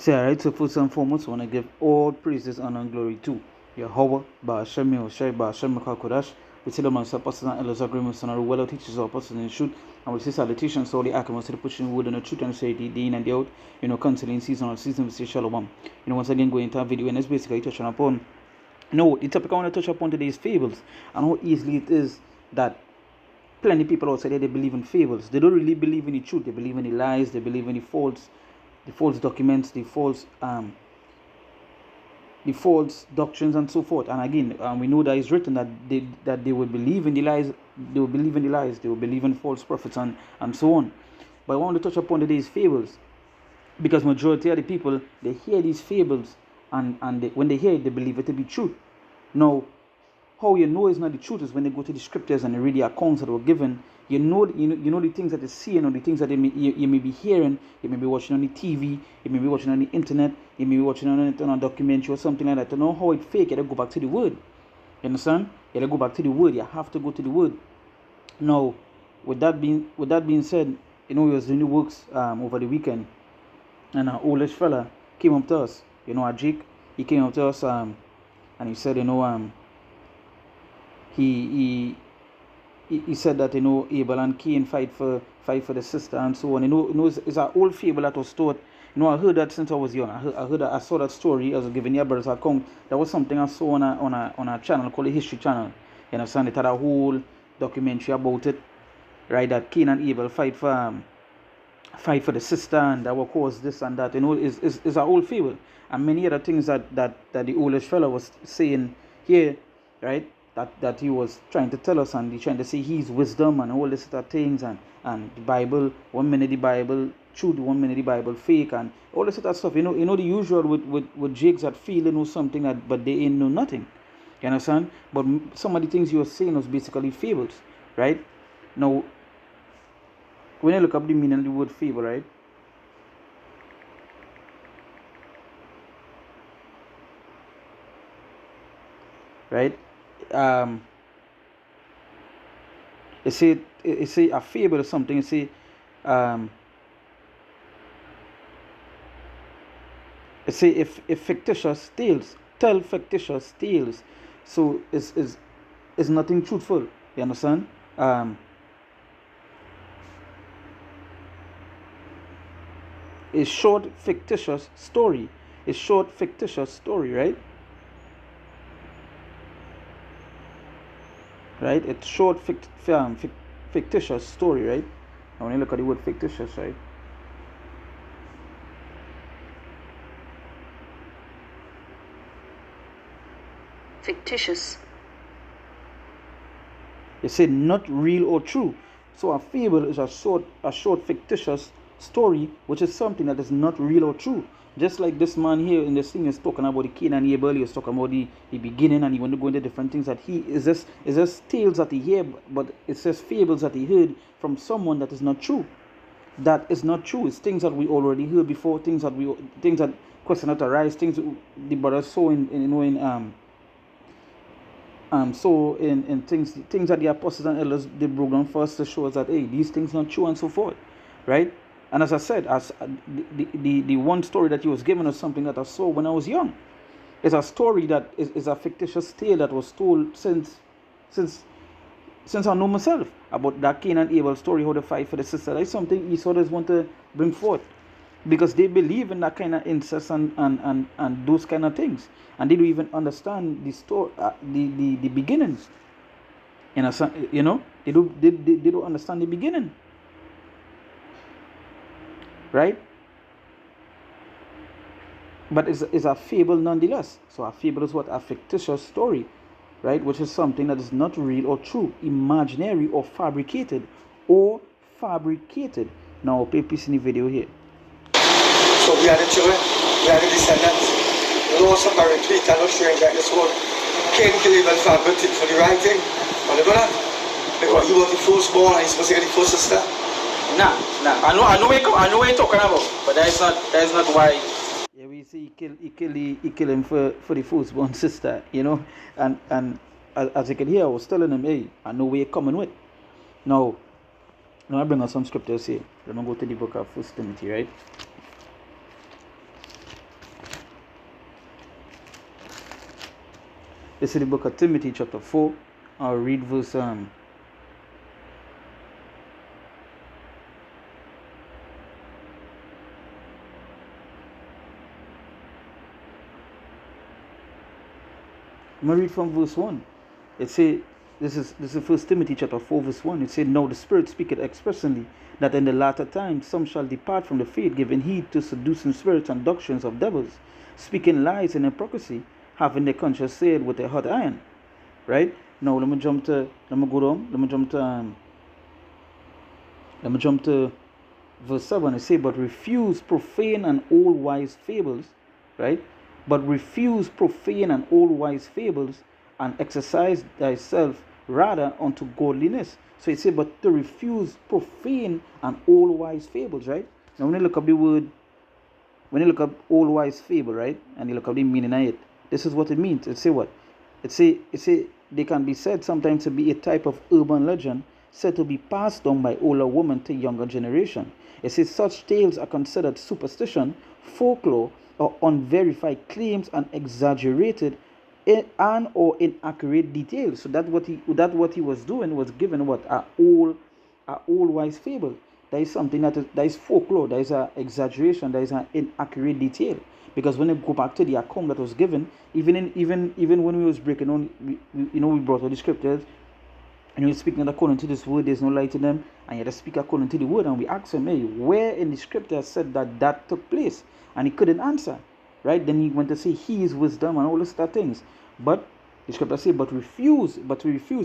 So, alright, so first and foremost, I want to give all praises, honor, and glory to Yahweh, Ba'ashem, Yahushai, Ba'ashem, Mekakodash. We tell them myself, apostles and elders, agreements, and our well teachers, our apostles in the truth. And we say salutations to all the acronyms, to the pushing word and the truth, and say the in and the out, constantly in season or season, we say shalom. Once again, going into a video, and it's basically touching upon, the topic I want to touch upon today is fables, and how easily it is that plenty of people outside there, they believe in fables. They don't really believe in the truth. They believe in the lies. They believe in the false documents, the false doctrines, and so forth. And again, we know that it's written that they will believe in the lies. They will believe in the lies. They will believe in false prophets and so on. But I want to touch upon today's fables, because majority of the people, they hear these fables, and when they hear it, they believe it to be true. Now, how you know it's not the truth is when they go to the scriptures and they read the accounts that were given. You know the things that they're seeing, or the things that you may be hearing. You may be watching on the TV, you may be watching on the internet, you may be watching on a documentary or something like that. To know how it's fake, you have to go back to the word. You understand? You have to go back to the word. You have to go to the word. Now, with that being said, we was doing the works over the weekend, and our oldest fella came up to us. Our Jake, he came up to us and he said, he said that Abel and Cain fight for the sister and so on. It's an old fable that was taught. I heard that since I was young. I saw that story. I was giving your brother's account. That was something I saw on a channel called the History Channel. You understand? It had a whole documentary about it, right? That Cain and Abel fight for the sister, and that will cause this and that. Is an old fable, and many other things that the oldest fellow was saying here, right? That he was trying to tell us, and he's trying to say his wisdom and all this other things, and the Bible, 1 minute the Bible true, 1 minute the Bible fake, and all this other stuff. The usual with Jakes that feel something that, but they ain't know nothing. You understand? But some of the things you were saying was basically fables, right? Now, when you look up the meaning of the word fable, right? Right? You say a fable or something. You say if fictitious tales, tell fictitious tales. So is nothing truthful. You understand? A short fictitious story. A short fictitious story, right? Right? It's short fictitious story, right? Now when you look at the word fictitious, right? Fictitious. You say not real or true. So a fable is a short fictitious story, which is something that is not real or true. Just like this man here in this thing is talking about the Cain and Abel, he was talking about the beginning, and he want to go into different things that he is just tales that he hear, but it's just fables that he heard from someone that is not true. That is not true. It's things that we already heard before, things that question not arise, things the brothers saw in things that the apostles and elders they broke down for us to show us that these things not true and so forth, right? And as I said, as the one story that he was giving us something that I saw when I was young. It's a story that is a fictitious tale that was told since I know myself, about that Cain and Abel story, how they fight for the sister. That's something Esau does want to bring forth, because they believe in that kind of incest and those kind of things, and they don't even understand the story, the beginnings. They don't understand the beginning, right? But it's a fable nonetheless. So a fable is what? A fictitious story, right? Which is something that is not real or true, imaginary or fabricated. Now pay peace in the video here. So we are the children, we are the descendants. The law separate we cannot strange like this world. Cain kill Abel for the right thing. But you know that? Because he was the firstborn and he's supposed to get the first sister. Nah. I know what you're talking about, but that is not why. Yeah, we see he kill him for the firstborn sister, and as you can hear, I was telling him, hey, I know where you're coming with. Now I bring us some scriptures here. Let me go to the book of 1 Timothy, right? This is the book of Timothy chapter 4. I'll read verse I'm gonna read from verse 1. It say, this is First Timothy chapter 4 verse 1. It said, "Now the Spirit speaketh expressly that in the latter times some shall depart from the faith, giving heed to seducing spirits and doctrines of devils, speaking lies and hypocrisy, having their conscience seared with a hot iron." Right? Now let me jump to verse 7. It say, "But refuse profane and old wise fables," right? "But refuse profane and old wise fables, and exercise thyself rather unto godliness." So it say, but to refuse profane and old wise fables, right? Now when you look up the word, when you look up old wise fable, right, and you look up the meaning of it, this is what it means. It say what? It say they can be said sometimes to be a type of urban legend said to be passed down by older women to younger generation. It says such tales are considered superstition, folklore, or unverified claims and exaggerated and or inaccurate details. So that what he was doing was giving what a old wise fable. That is something that is folklore. That is an exaggeration. That is an inaccurate detail. Because when you go back to the account that was given, even when we was breaking on, we brought all the scriptures, and you're speaking according to this word, there's no light in them, and you have to speak according to the word, and we asked him, hey, where in the scripture said that took place? And he couldn't answer, right? Then he went to say he is wisdom and all those other things. But the scripture said, but refuse. It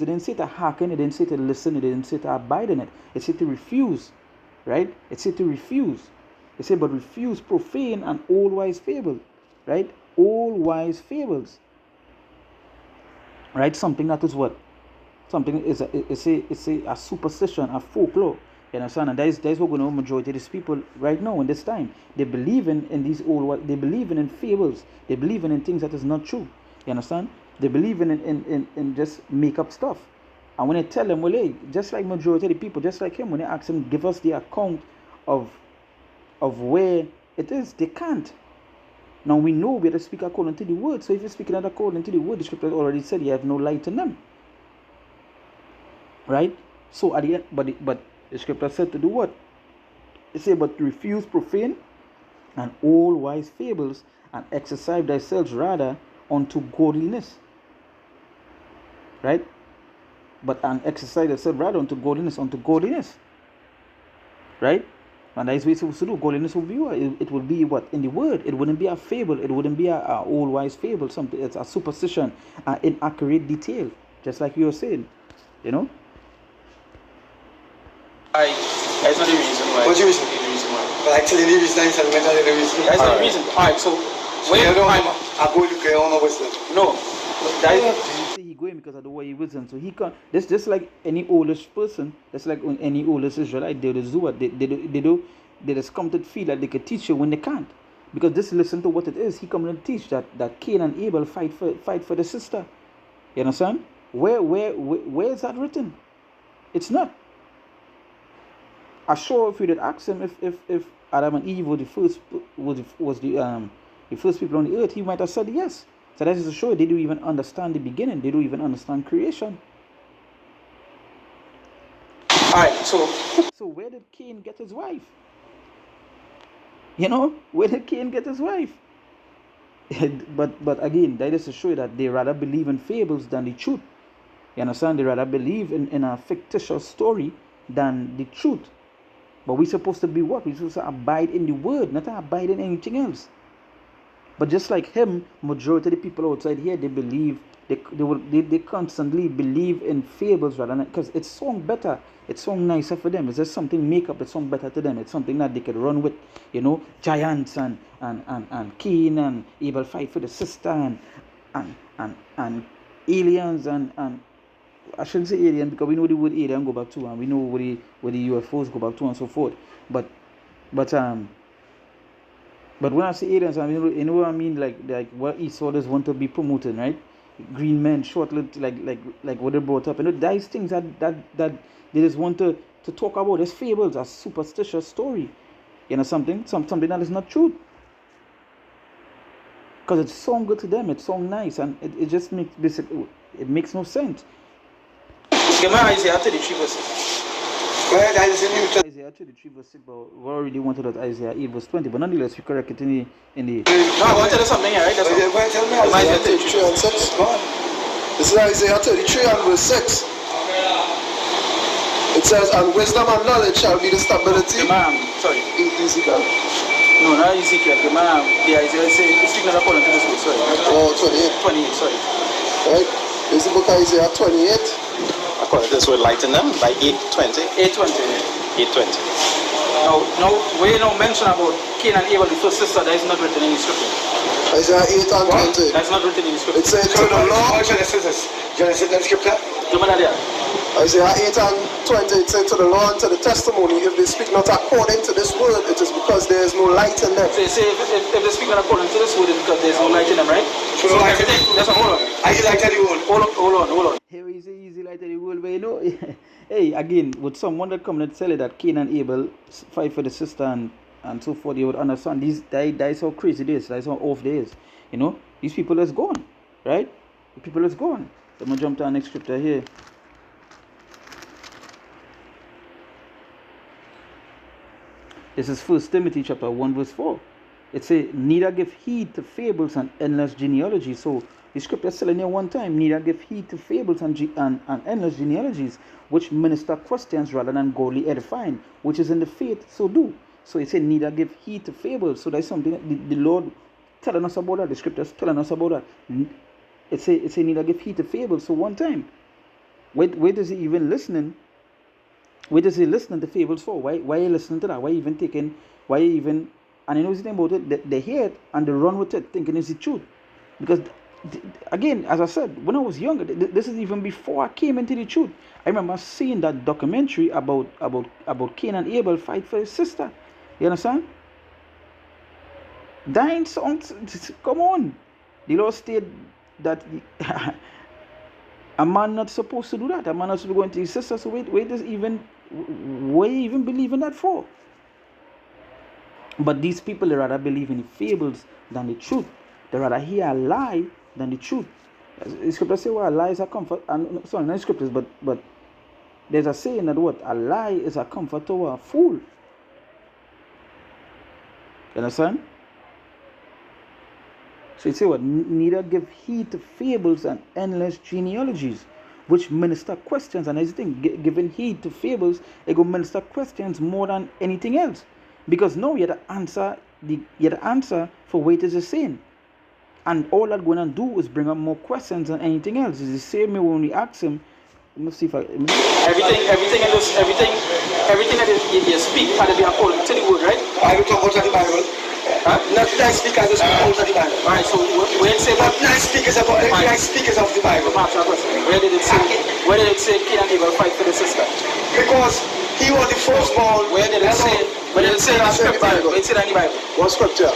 didn't say to hearken, it didn't say to listen, it didn't say to abide in it. It said to refuse, right? It said to refuse. It said, but refuse profane and old wise fable, right? Old wise fables, right? Something that is what? Something is a superstition, a folklore. You understand? And that is what going on majority of these people right now in this time. They believe in these old, they believe in fables. They believe in things that is not true. You understand? They believe in just make up stuff. And when I tell them, well, hey, just like majority of the people, just like him, when they ask him, give us the account of where it is, they can't. Now we know we have to speak according to the word. So if you're speaking according to the word, the scripture already said you have no light in them. Right? So at the end, but the scripture said to do what? It said, but refuse profane and old wise fables, and exercise thyself rather unto godliness. Right? But and exercise thyself rather unto godliness. Right? And that is what it's supposed to do. Godliness will be what? It will be what? In the word. It wouldn't be a fable. It wouldn't be a old wise fable. Something. It's a superstition, an inaccurate detail. Just like you were saying. You know? That's not the reason why. What's the reason? The reason why. Well, actually, the reason is elementary. The reason. That's not the reason. Alright, so when I go look at your own wisdom. No, that is. He going because of the way he wasn't. So he can't. That's just like any oldish person. That's like any oldish Israelite. They just do what they just come to feel that they can teach you when they can't. Because just listen to what it is. He come to teach that Cain and Abel fight for the sister. You understand? Where is that written? It's not. I'm sure if you did ask him if Adam and Eve were the first the first people on the earth, he might have said yes. So that is to show they don't even understand the beginning. They don't even understand creation. Alright, so where did Cain get his wife? You know, where did Cain get his wife? but again, that is to show you that they rather believe in fables than the truth. You understand? They rather believe in a fictitious story than the truth. But we're supposed to be what? We're supposed to abide in the word, not to abide in anything else. But just like him, majority of the people outside here, they believe, they constantly believe in fables rather than, because it sounds better, it sounds nicer for them. It's just something make up, it sounds better to them. It's something that they could run with, you know, giants and Cain and Abel fight for the sister and aliens and I shouldn't say alien because we know the word alien go back to, and we know where the UFOs go back to and so forth. But when I say aliens, I mean, you know what I mean, like what Esauers want to be promoting, right? Green men, short lived, like what they brought up, and those things that they just want to talk about as fables, as superstitious story, you know, something that is not true. Because it sounds good to them, it sounds nice, and it just makes basically, it makes no sense. Give me Isaiah 33 verse 6. Where that is in New Testament. Isaiah 33 verse 6, but we already wanted that Isaiah 8 verse 20, but nonetheless, we correct it in the No, I want to tell you something here, right? That's all. Go ahead, tell me. Isaiah 33 and 6. Go on. This is Isaiah 33 and verse 6. It says, and wisdom and knowledge shall be the stability. Sorry. Ezekiel. No, not Ezekiel. The Isaiah says, speak not according to this book, sorry. Oh, 28. 28, sorry. Right? This is the book of Isaiah 28. According to this, we're lighting them by 8:20. 8:20. 8:20. Now, we don't mention about Cain and Abel, the first sister, that is not written in the scripture. Isaiah 8 and 20. That's not written in the scripture. It says, So the law, Genesis in the scripture. Do you remember that? Isaiah 8 and 20, it said, to the law and to the testimony, if they speak not according to this word, it is because there is no light in them. So you say, if they speak not according to this word, it's because there's no light in them, right? So So light in everything, that's all, hold on. I like that you Hold on. Here is easy like the world, but you know, hey, again, with someone that come and tell you that Cain and Abel fight for the sister and so forth, you would understand. That is how crazy it is. That is how off they is. You know, these people is gone, right? The people is gone. Let me jump to our next scripture here. This is 1 Timothy chapter 1 verse 4. It says, neither give heed to fables and endless genealogies. So the scripture is telling you one time, neither give heed to fables and endless genealogies, which minister questions rather than godly edifying, which is in the faith, so do. So it said, neither give heed to fables. So that's something that the Lord telling us about that. The scripture is telling us about that. It say neither give heed to fables. So one time, where does he even listening? Where does he listening to fables for? Why are you listening to that? Why even taking? Why even? And you know the thing about it, they hear it and they run with it, thinking it's the truth. Because again, as I said, when I was younger, this is even before I came into the truth. I remember seeing that documentary about Cain and Abel fight for his sister. You understand? Dying songs. Come on. The Lord stated that a man not supposed to do that. A man not supposed to go into his sister. So where you even believe in that for? But these people, they rather believe in the fables than the truth. They rather hear a lie than the truth. The scriptures say, well, lies are comfort. Sorry, not scriptures, but there's a saying that what? A lie is a comfort to a fool. You understand? So it say what? Neither give heed to fables and endless genealogies, which minister questions. And everything, giving heed to fables, it go minister questions more than anything else. Because now you're the answer for what it is saying. And all that going to do is bring up more questions than anything else. It's the same way when we ask him. Let me see if I. Everything that you speak had to be according to the word, right? I will talk about the Bible. Huh? Not nice speakers, just out of the Bible. Alright, so where it say Not nice speakers about nice speakers of the Bible. Where did it say Cain and Abel fight for the sister? Because he was the firstborn. Where did it say? Where did it say in the scripture? Where did it say in the Bible? What scripture?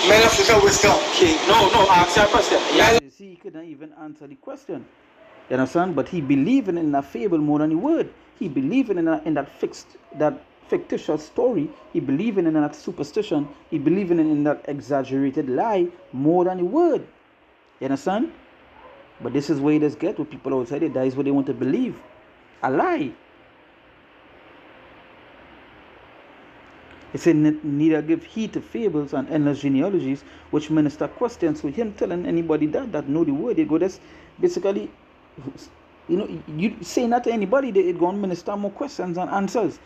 Men of little wisdom. No, ask that question. Yeah. You see, he couldn't even answer the question. You understand? But he believed in that fable more than the word. He believed in that fictitious story. He believed in that superstition. He believed in that exaggerated lie more than the word. You understand? But this is where it does get with people outside it. That is what they want to believe. A lie. It said, neither give heed to fables and endless genealogies, which minister questions. So him telling anybody that know the word, it go that's basically, you know, you saying that to anybody, it going to minister more questions and answers.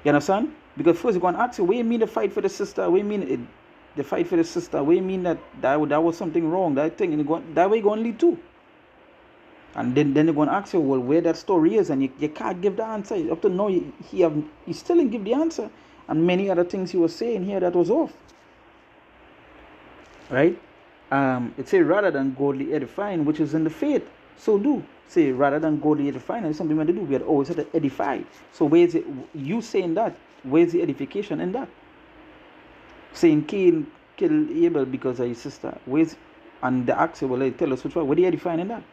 You understand? Because first you're going to ask you, what do you mean the fight for the sister? What do you mean the fight for the sister? What do you mean that was something wrong? That thing, and that way you're going to lead to. And then they're going to ask you, well, where that story is, and you can't give the answer. Up to now, he still didn't give the answer. And many other things he was saying here that was off. Right? It say rather than godly edifying, which is in the faith, so do. Say rather than godly edifying, and something we have to do. We had always had to edify. So where is it? You saying that? Where's the edification in that? Saying Cain killed Abel because of his sister. And the axe will tell us which one. What are you edifying in that?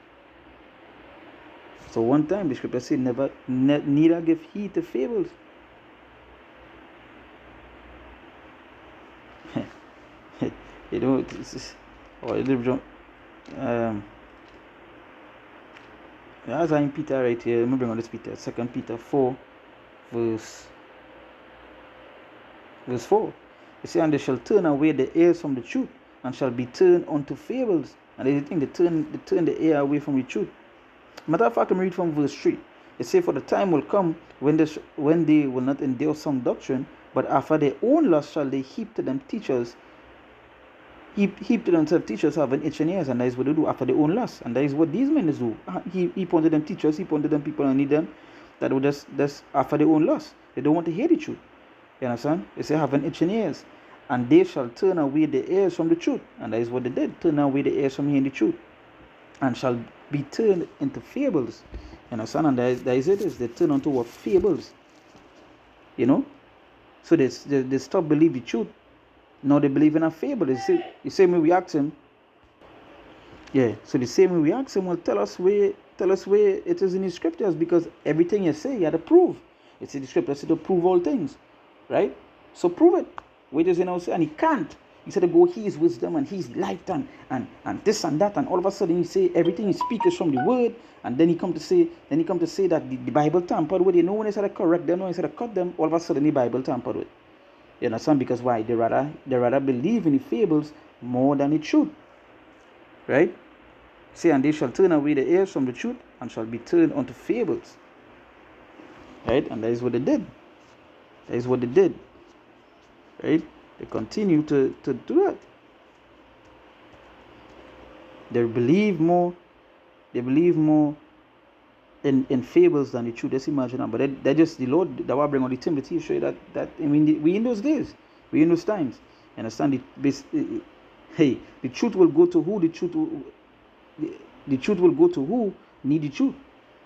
So one time the scripture said, neither give heed to fables. You know, or as I'm Peter right here, let me bring on this Peter, 2 Peter 4, verse 4. You say, and they shall turn away the ears from the truth, and shall be turned unto fables. And they think they turn the ear away from the truth. Matter of fact, I'm read from verse 3. It says, for the time will come when they will not endure sound doctrine, but after their own lust shall they heap to them teachers. Heap to themselves teachers having itching ears, and that is what they do after their own lust. And that is what these men do. He pointed them teachers, he pointed them people and need them that would just after their own lust. They don't want to hear the truth. You understand? They say having itching ears. And they shall turn away the ears from the truth. And that is what they did. Turn away the ears from hearing the truth. And shall be turned into fables. You understand? And that is it. They turn onto what? Fables. You know? So they stop believing the truth. Now they believe in a fable. The same way we ask him. Yeah. So the same way we ask him, well, tell us where it is in the scriptures, because everything you say, you have to prove. It's in the scriptures to prove all things. Right? So prove it. Where does he now say? And he can't. He said to go, he is wisdom and he's light and this and that, and all of a sudden he say everything he speaks is from the word, and then he come to say that the Bible tampered with. You know, when he said to correct them, when he said to cut them, all of a sudden the Bible tampered with. You understand? Because why? They rather believe in the fables more than the truth. Right? Say, and they shall turn away the ears from the truth and shall be turned unto fables. Right? And that is what they did. That is what they did. Right? They continue to do that. They believe more in fables than the truth. Just imagine that. But they just, the Lord, that will bring on the Timothy, show you that I mean, we in those days, we in those times. You understand? Hey, the truth will go to who the truth will go to who need the truth.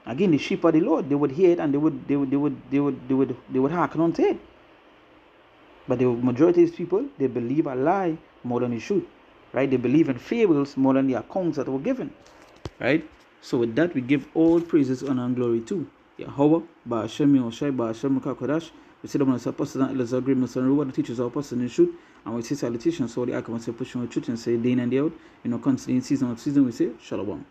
Again, the sheep of the Lord, they would hear it and they would hearken unto it. But the majority of these people, they believe a lie more than the truth. Right? They believe in fables more than the accounts that were given. Right? So with that, we give all praises, honor, and glory to Yahweh, Ba'ashem Yoshai, Ba'ashem Kakodash. We say the one apostles and elders agree, Mr. Reward, the teachers are apostles in the truth. And we say salutations, so the Akamasa pushing the truth and say day in and day out. You know, constantly in season of season, we say Shalom.